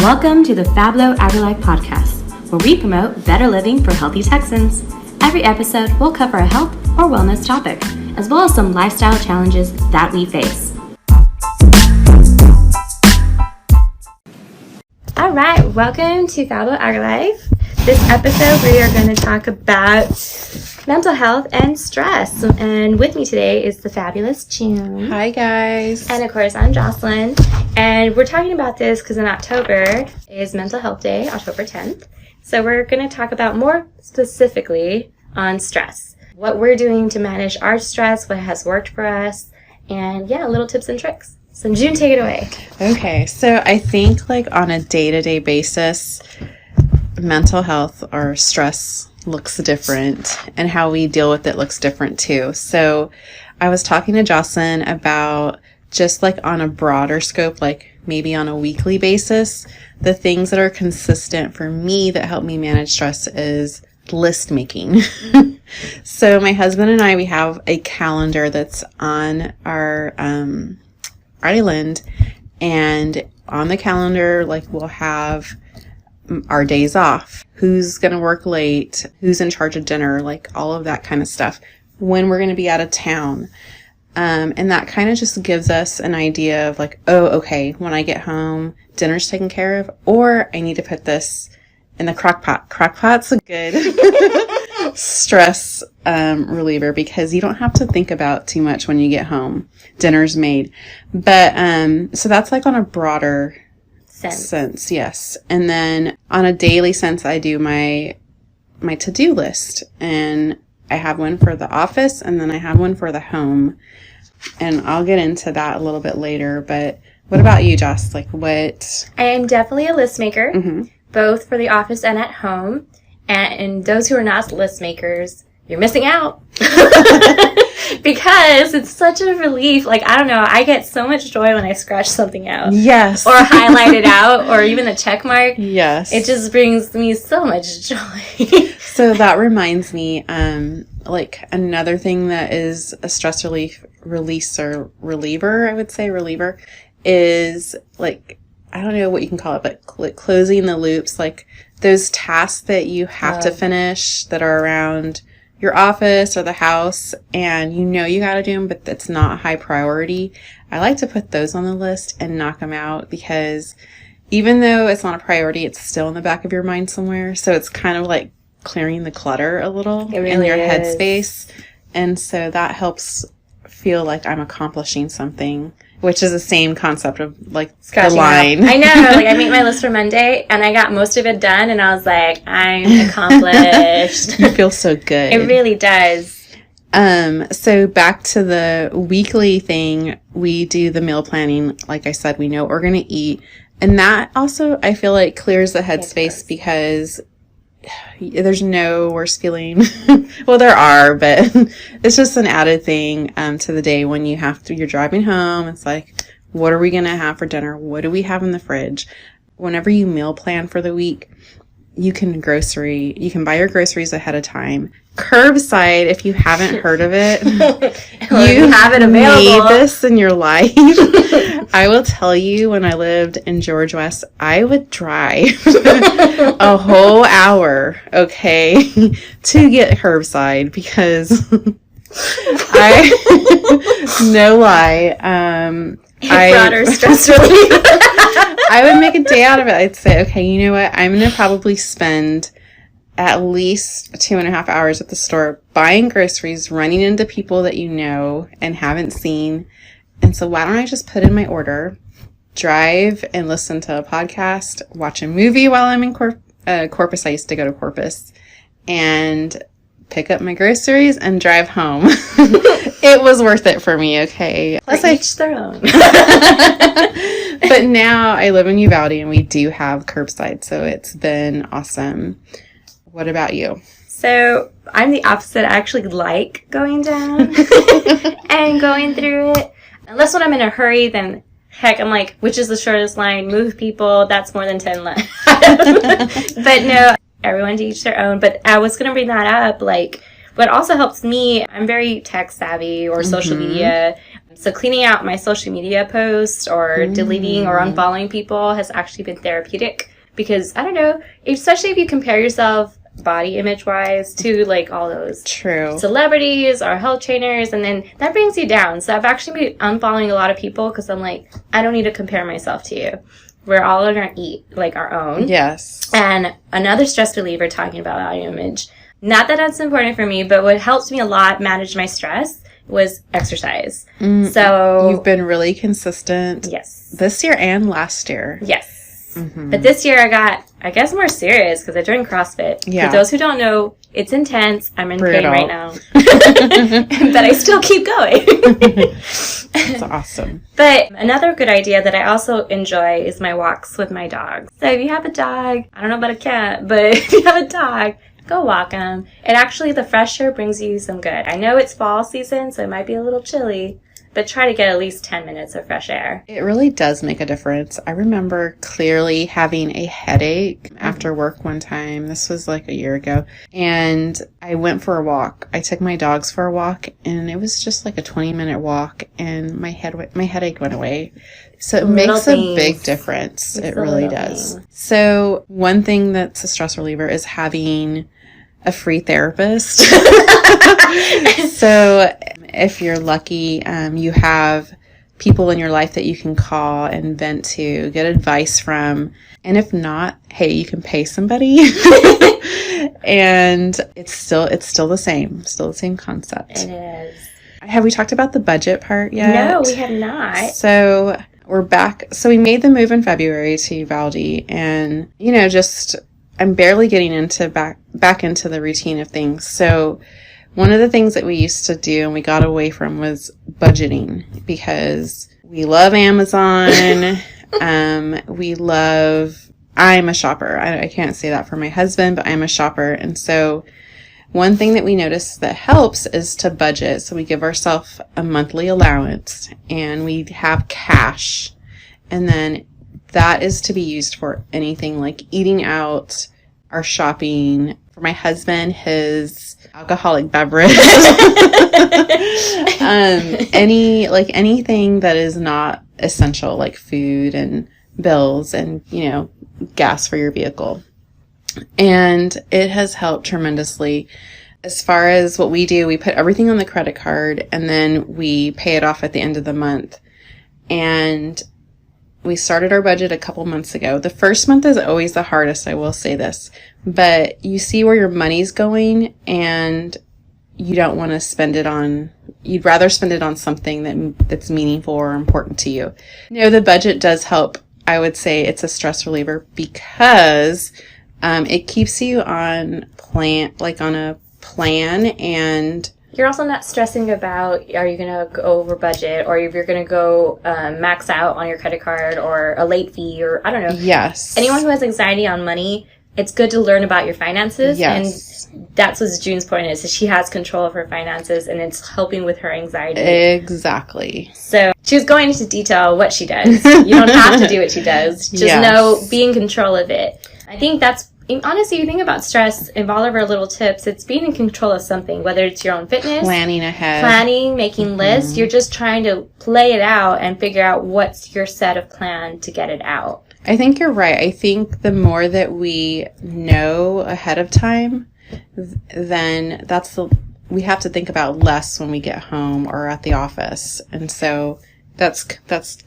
Welcome to the FABLOW AgriLife podcast, where we promote better living for healthy Texans. Every episode will cover a health or wellness topic, as well as some lifestyle challenges that we face. All right, welcome to FABLOW AgriLife. This episode, we are going to talk about mental health and stress. And with me today is the fabulous June. Hi, guys. And of course, I'm Jocelyn. And we're talking about this because in October is Mental Health Day, October 10th. So we're going to talk about more specifically on stress. What we're doing to manage our stress, what has worked for us, and little tips and tricks. So June, take it away. Okay, so I think on a day-to-day basis, mental health or stress looks different, and how we deal with it looks different too. So I was talking to Jocelyn about just on a broader scope, maybe on a weekly basis, the things that are consistent for me that help me manage stress is list making. So my husband and I, we have a calendar that's on our island, and on the calendar, we'll have our days off, who's going to work late, who's in charge of dinner, all of that kind of stuff, when we're going to be out of town. And that kind of just gives us an idea of okay, when I get home, dinner's taken care of, or I need to put this in the crock pot. Crock pot's a good stress reliever because you don't have to think about too much when you get home. Dinner's made. But so that's on a broader sense, yes. And then on a daily sense, I do my to-do list, and I have one for the office, and then I have one for the home, and I'll get into that a little bit later. But what about you, Joss? What? I am definitely a list maker, both for the office and at home. And those who are not list makers, you're missing out. Because it's such a relief. I don't know, I get so much joy when I scratch something out. Yes. Or highlight it out, or even a check mark. Yes. It just brings me so much joy. So that reminds me, another thing that is a stress reliever, I would say, is I don't know what you can call it, but closing the loops, those tasks that you have to finish that are around your office or the house, and you got to do them, but it's not high priority. I like to put those on the list and knock them out, because even though it's not a priority, it's still in the back of your mind somewhere. So it's kind of clearing the clutter a little in your headspace. And so that helps feel like I'm accomplishing something, which is the same concept of the line. I know. I made my list for Monday, and I got most of it done, and I was like, I'm accomplished. You feel so good. It really does. So back to the weekly thing, we do the meal planning. Like I said, we know what we're going to eat. And that also, I feel clears the headspace, because there's no worse feeling. Well, there are, but it's just an added thing to the day when you're driving home. It's what are we going to have for dinner? What do we have in the fridge? Whenever you meal plan for the week, you can buy your groceries ahead of time. Curbside, if you haven't heard of it, you have it available. Need this in your life. I will tell you, when I lived in George West, I would drive a whole hour, to get curbside, because no lie, brought her stress relief. I would make a day out of it. I'd say, okay, you know what? I'm going to probably spend at least 2.5 hours at the store buying groceries, running into people that you know and haven't seen. And so why don't I just put in my order, drive and listen to a podcast, watch a movie while I'm in Corpus. I used to go to Corpus, and pick up my groceries and drive home. It was worth it for me, okay? Plus, each their own. But now I live in Uvalde, and we do have curbside, so it's been awesome. What about you? So I'm the opposite. I actually like going down and going through it. Unless when I'm in a hurry, then heck, I'm which is the shortest line? Move people. That's more than 10 lines. But no, everyone to each their own. But I was going to bring that up. What also helps me, I'm very tech savvy or social media. So cleaning out my social media posts or deleting or unfollowing people has actually been therapeutic because, I don't know, especially if you compare yourself body image wise to like all those celebrities or health trainers, and then that brings you down. So I've actually been unfollowing a lot of people because I'm like, I don't need to compare myself to you. We're all gonna eat like our own. Yes. And another stress reliever, talking about body image, not that that's important for me, but what helped me a lot manage my stress was exercise. So you've been really consistent. Yes. This year and last year. Yes. But this year I got, I guess, more serious because I joined CrossFit. Yeah. For those who don't know, it's intense. I'm in Brutal. pain right now. But I still keep going. That's awesome. But another good idea that I also enjoy is my walks with my dogs. So if you have a dog, I don't know about a cat, but if you have a dog, go walk them. And actually, the fresh air brings you some good. I know it's fall season, so it might be a little chilly, but try to get at least 10 minutes of fresh air. It really does make a difference. I remember clearly having a headache after work one time. This was like a year ago. And I went for a walk. I took my dogs for a walk, and it was just like a 20-minute walk, and my headache went away. So it makes a big difference. It really does. So one thing that's a stress reliever is having a free therapist. So if you're lucky, you have people in your life that you can call and vent to, get advice from. And if not, hey, you can pay somebody. And it's still the same concept. It is. Have we talked about the budget part yet? No, we have not. So we're back. So we made the move in February to Uvalde, and I'm barely getting into back into the routine of things. So one of the things that we used to do and we got away from was budgeting, because we love Amazon. I'm a shopper. I can't say that for my husband, but I'm a shopper. And so one thing that we notice that helps is to budget. So we give ourselves a monthly allowance and we have cash. And then that is to be used for anything like eating out, our shopping. For my husband, his alcoholic beverage. Anything that is not essential, like food and bills and, gas for your vehicle. And it has helped tremendously. As far as what we do, we put everything on the credit card and then we pay it off at the end of the month. And we started our budget a couple months ago. The first month is always the hardest, I will say this. But you see where your money's going and you don't want to spend it on, you'd rather spend it on something that's meaningful or important to you. The budget does help. I would say it's a stress reliever because it keeps you on a plan, and you're also not stressing about, are you going to go over budget, or if you're going to go max out on your credit card, or a late fee, or I don't know. Yes. Anyone who has anxiety on money, it's good to learn about your finances. Yes. And that's what June's point is she has control of her finances, and it's helping with her anxiety. Exactly. So she was going into detail what she does. You don't have to do what she does. Just know, be in control of it. I think that's, honestly, you think about stress, in all of our little tips, it's being in control of something, whether it's your own fitness. Planning ahead. Making lists. You're just trying to play it out and figure out what's your set of plan to get it out. I think you're right. I think the more that we know ahead of time, then we have to think about less when we get home or at the office. And so that's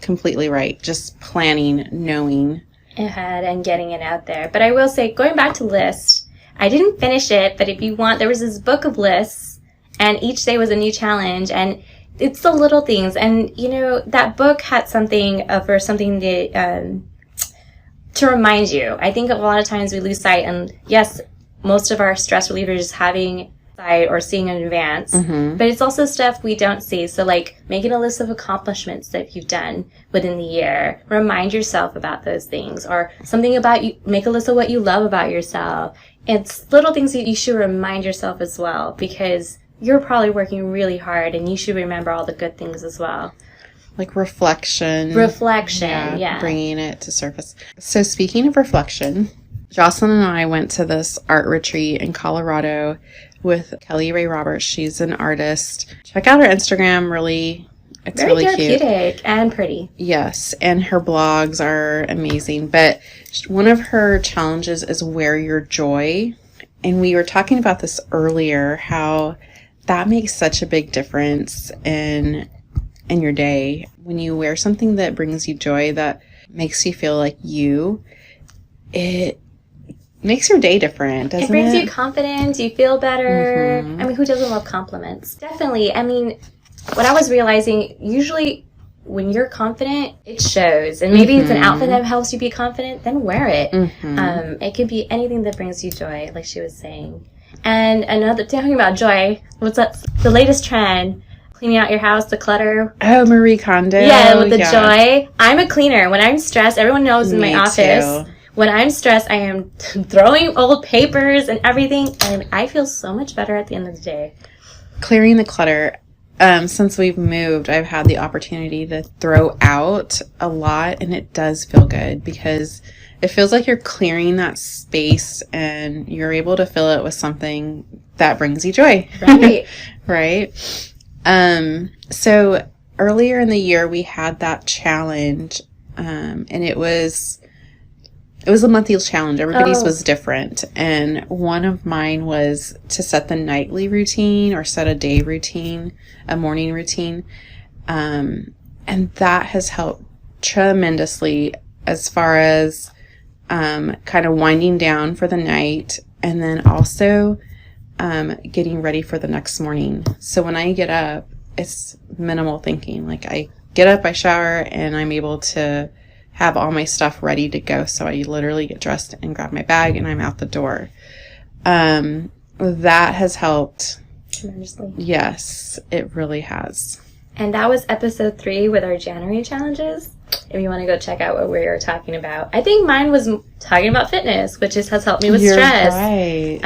completely right. Just planning, knowing ahead and getting it out there. But I will say, going back to lists, I didn't finish it, but if you want, there was this book of lists, and each day was a new challenge, and it's the little things. And that book had something to remind you. I think a lot of times we lose sight, and yes, most of our stress relievers is having sight or seeing in advance, but it's also stuff we don't see. So like making a list of accomplishments that you've done within the year. Remind yourself about those things, or something about you. Make a list of what you love about yourself. It's little things that you should remind yourself as well, because you're probably working really hard and you should remember all the good things as well. Like reflection, yeah. Bringing it to surface. So speaking of reflection, Jocelyn and I went to this art retreat in Colorado with Kelly Ray Roberts. She's an artist. Check out her Instagram. Really, It's Very really cute. therapeutic and pretty. Yes, and her blogs are amazing. But one of her challenges is wear your joy. And we were talking about this earlier, how that makes such a big difference in your day. When you wear something that brings you joy, that makes you feel like you, it makes your day different, doesn't it? It brings you confidence. You feel better. I mean, who doesn't love compliments? Definitely. I mean, what I was realizing, usually when you're confident, it shows. And maybe it's an outfit that helps you be confident, then wear it. It could be anything that brings you joy, like she was saying. And another, talking about joy, what's up? The latest trend, cleaning out your house, the clutter. Oh, Marie Kondo. Yeah, with the joy. I'm a cleaner. When I'm stressed, everyone knows in my office. Too. When I'm stressed, I am throwing old papers and everything, and I feel so much better at the end of the day. Clearing the clutter. Since we've moved, I've had the opportunity to throw out a lot, and it does feel good because it feels like you're clearing that space and you're able to fill it with something that brings you joy. Right. Right. So earlier in the year, we had that challenge, and it was a monthly challenge. Everybody's was different. And one of mine was to set the nightly routine or set a day routine, a morning routine. And that has helped tremendously as far as kind of winding down for the night and then also getting ready for the next morning. So when I get up, it's minimal thinking. Like I get up, I shower, and I'm able to have all my stuff ready to go. So I literally get dressed and grab my bag and I'm out the door. That has helped Tremendously. Yes, it really has. And that was episode 3 with our January challenges. If you want to go check out what we were talking about. I think mine was talking about fitness, which has helped me with stress. Right.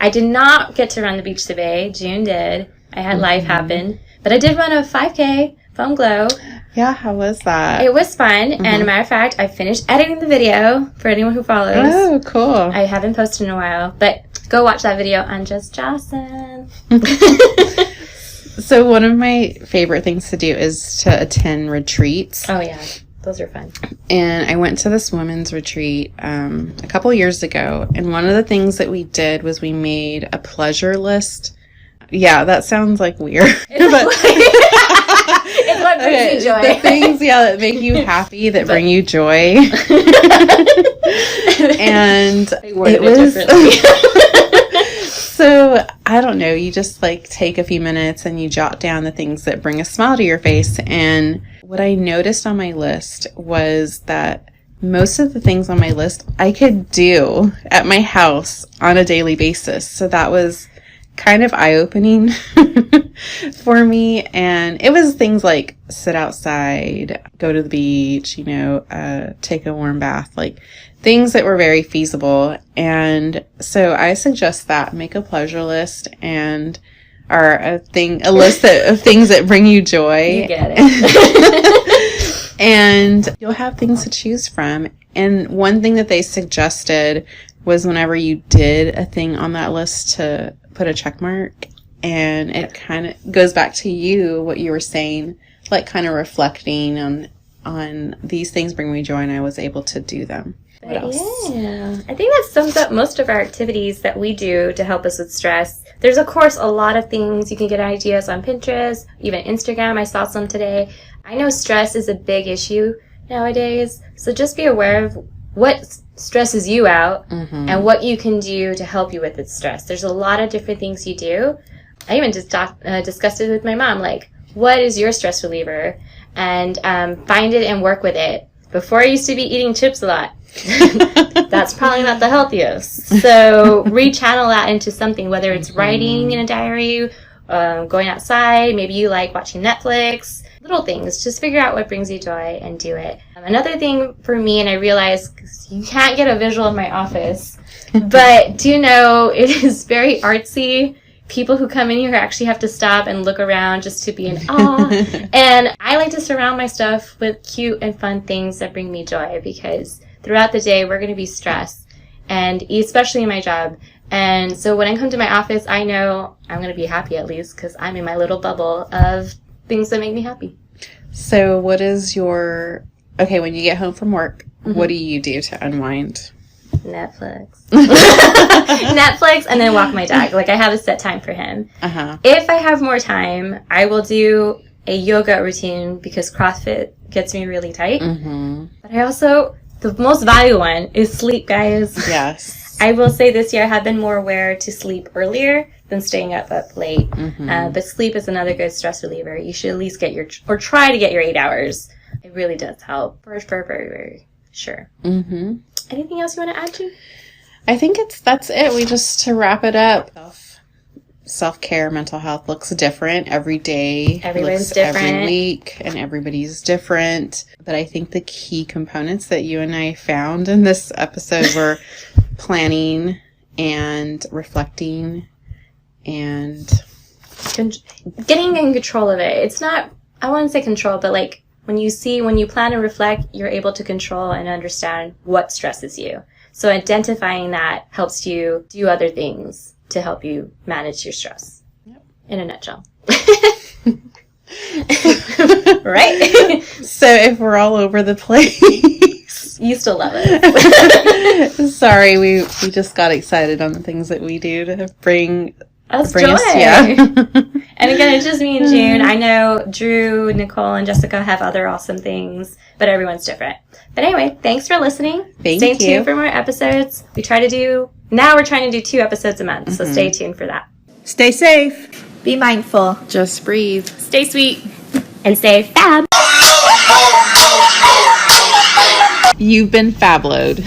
I did not get to run the beach today. June did. I had life happen. But I did run a 5K, Foam Glow. Yeah, how was that? It was fun. And a matter of fact, I finished editing the video for anyone who follows. Oh, cool. I haven't posted in a while. But go watch that video on Just Jocelin. So one of my favorite things to do is to attend retreats. Oh, yeah. Those are fun. And I went to this women's retreat a couple years ago. And one of the things that we did was we made a pleasure list. Yeah, that sounds like weird. It's what brings you joy. The things, that make you happy, that bring you joy. And it was... So, I don't know, you just take a few minutes and you jot down the things that bring a smile to your face. And what I noticed on my list was that most of the things on my list I could do at my house on a daily basis. So that was kind of eye-opening for me. And it was things like sit outside, go to the beach, take a warm bath, things that were very feasible. And so I suggest that make a pleasure list and a list of things that bring you joy. You get it. And you'll have things to choose from. And one thing that they suggested was whenever you did a thing on that list to put a check mark, and it kind of goes back to what you were saying, kind of reflecting on these things bring me joy and I was able to do them. What else? Yeah. I think that sums up most of our activities that we do to help us with stress. There's, of course, a lot of things. You can get ideas on Pinterest, even Instagram. I saw some today. I know stress is a big issue nowadays, so just be aware of what stresses you out and what you can do to help you with its stress. There's a lot of different things you do. I even just discussed it with my mom, what is your stress reliever? And find it and work with it. Before I used to be eating chips a lot. That's probably not the healthiest. So rechannel that into something, whether it's writing in a diary, going outside, maybe you like watching Netflix, little things. Just figure out what brings you joy and do it. Another thing for me, and I realize you can't get a visual of my office, but do know it is very artsy. People who come in here actually have to stop and look around just to be in awe. And I like to surround my stuff with cute and fun things that bring me joy, because throughout the day we're going to be stressed, and especially in my job. And so when I come to my office, I know I'm going to be happy, at least because I'm in my little bubble of things that make me happy. So what is when you get home from work, what do you do to unwind? Netflix. Netflix, and then walk my dog. Like, I have a set time for him. If I have more time, I will do a yoga routine because CrossFit gets me really tight. But I also, the most valuable one is sleep, guys. Yes. I will say this year I have been more aware to sleep earlier than staying up late. But sleep is another good stress reliever. You should at least get try to get your 8 hours. It really does help. For very, very sure. Anything else you want to add to? I think that's it. To wrap it up. Self-care, mental health looks different every day. Everyone's different. Every week, and everybody's different. But I think the key components that you and I found in this episode were planning and reflecting and getting in control of it. It's not, I wouldn't say control, but like when you plan and reflect, you're able to control and understand what stresses you. So identifying that helps you do other things to help you manage your stress. Yep. In a nutshell. Right? So if we're all over the place, you still love it. Sorry, we just got excited on the things that we do to bring us joy. And again, it's just me and June. I know Drew, Nicole, and Jessica have other awesome things, but everyone's different. But anyway, thanks for listening. Stay tuned for more episodes. We're trying to do 2 episodes a month, so stay tuned for that. Stay safe. Be mindful. Just breathe. Stay sweet. And stay fab. You've been fablowed.